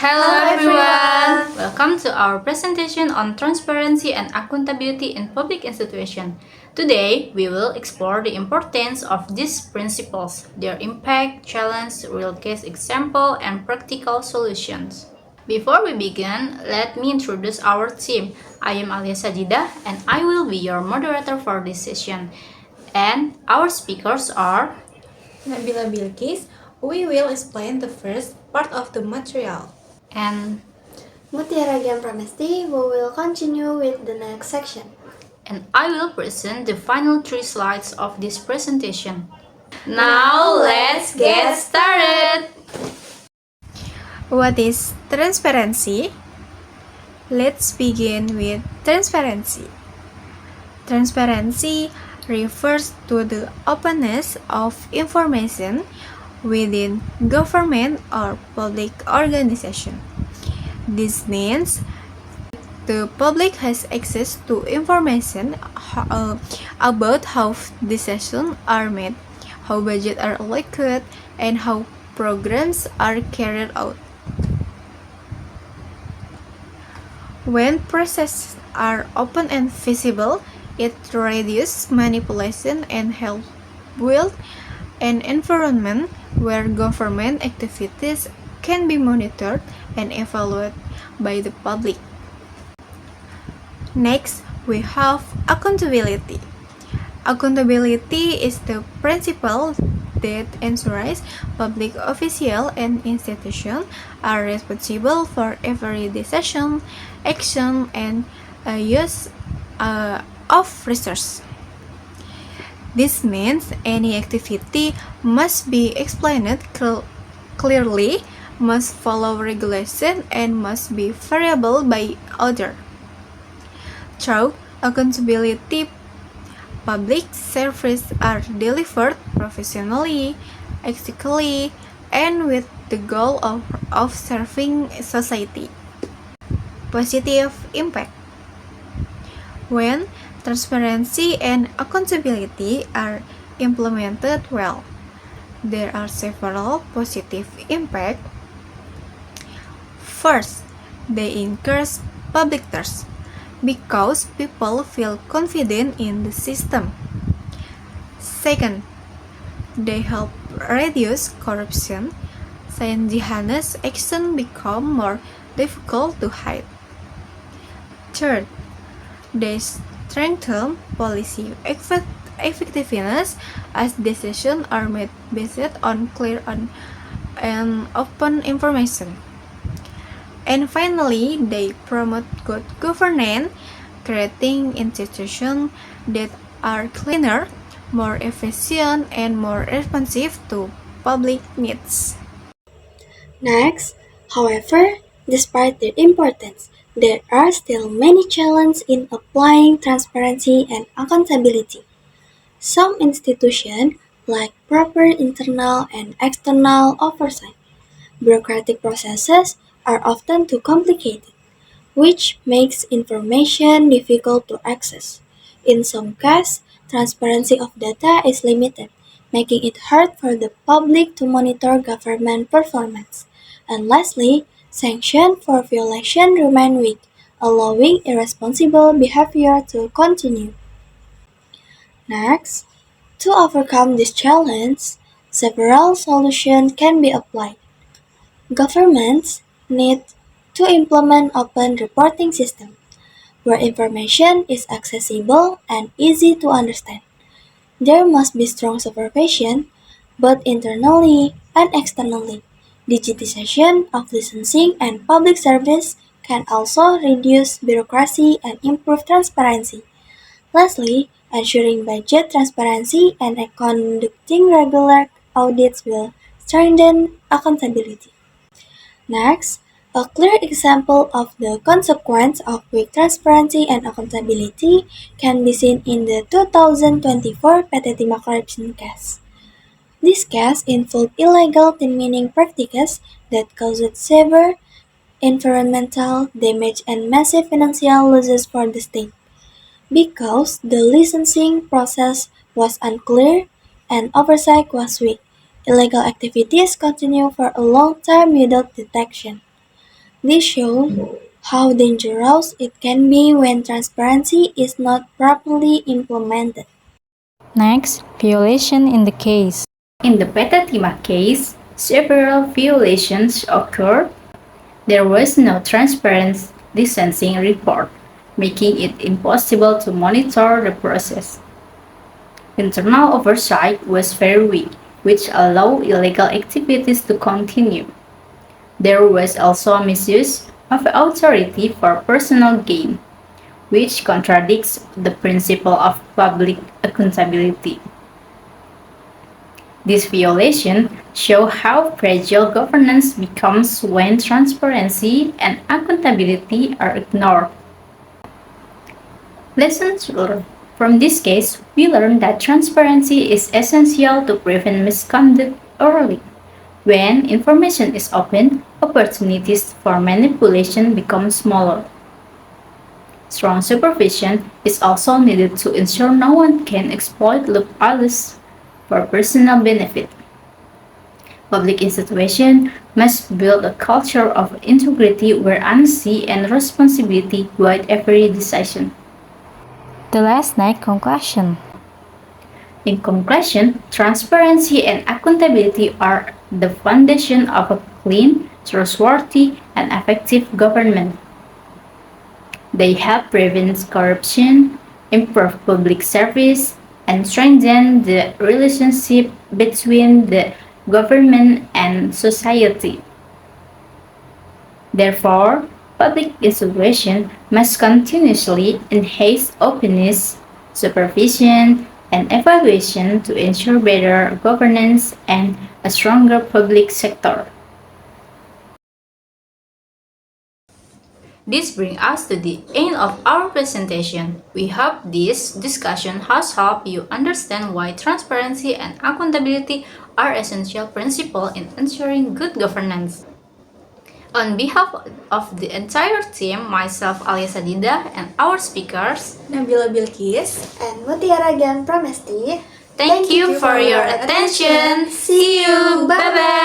Hello everyone! Welcome to our presentation on transparency and accountability in public institutions. Today, we will explore the importance of these principles, their impact, challenge, real case example, and practical solutions. Before we begin, let me introduce our team. I am Alia Sajida and I will be your moderator for this session. And our speakers are Nabila Bilkis. We will explain the first part of the material. and Mutiara Gian Pramesti, we will continue with the next section. and I will present the final 3 slides of this presentation. Now let's get started! What is transparency? Let's begin with transparency. Transparency refers to the openness of information within government or public organization. This means the public has access to information about how decisions are made, how budgets are allocated, and how programs are carried out. When processes are open and visible, it reduces manipulation and helps build an environment where government activities can be monitored and evaluated by the public. Next, we have accountability. Accountability is the principle that ensures public officials and institutions are responsible for every decision, action, and use of resources. This means any activity must be explained clearly, must follow regulation, and must be variable by others. Through accountability, public services are delivered professionally, ethically, and with the goal of serving society. Positive impact. When transparency and accountability are implemented well, there are several positive impacts. First, they increase public trust because people feel confident in the system. Second, they help reduce corruption since dishonest actions become more difficult to hide. Third, they strengthen policy effectiveness as decisions are made based on clear and open information. And finally, they promote good governance, creating institutions that are cleaner, more efficient, and more responsive to public needs. Next, however, despite their importance, there are still many challenges in applying transparency and accountability. Some institutions lack proper internal and external oversight. Bureaucratic processes are often too complicated, which makes information difficult to access. In some cases, transparency of data is limited, making it hard for the public to monitor government performance. And lastly, sanctions for violation remain weak, allowing irresponsible behavior to continue. Next, to overcome this challenge, several solutions can be applied. Governments need to implement open reporting systems where information is accessible and easy to understand. There must be strong supervision, both internally and externally. Digitization of licensing and public service can also reduce bureaucracy and improve transparency. Lastly, ensuring budget transparency and conducting regular audits will strengthen accountability. Next, a clear example of the consequence of weak transparency and accountability can be seen in the 2024 PT Timah corruption case. This case involved illegal mining practices that caused severe environmental damage and massive financial losses for the state. Because the licensing process was unclear and oversight was weak, illegal activities continued for a long time without detection. This shows how dangerous it can be when transparency is not properly implemented. Next, violation in the case. In the Petatima case, several violations occurred. There was no transparent licensing report, making it impossible to monitor the process. Internal oversight was very weak, which allowed illegal activities to continue. There was also a misuse of authority for personal gain, which contradicts the principle of public accountability. This violation shows how fragile governance becomes when transparency and accountability are ignored. Lessons learned. From this case, we learn that transparency is essential to prevent misconduct early. When information is open, opportunities for manipulation become smaller. Strong supervision is also needed to ensure no one can exploit loopholes for personal benefit. Public institutions must build a culture of integrity where honesty and responsibility guide every decision. The last night conclusion. In conclusion, transparency and accountability are the foundation of a clean, trustworthy, and effective government. They help prevent corruption, improve public service, and strengthen the relationship between the government and society. Therefore, public institutions must continuously enhance openness, supervision, and evaluation to ensure better governance and a stronger public sector. This brings us to the end of our presentation. We hope this discussion has helped you understand why transparency and accountability are essential principles in ensuring good governance. On behalf of the entire team, myself Alia Sadida, and our speakers, Nabila Bilkis and Mutiara Gan Pramesti. thank you for your attention. See you. Bye bye.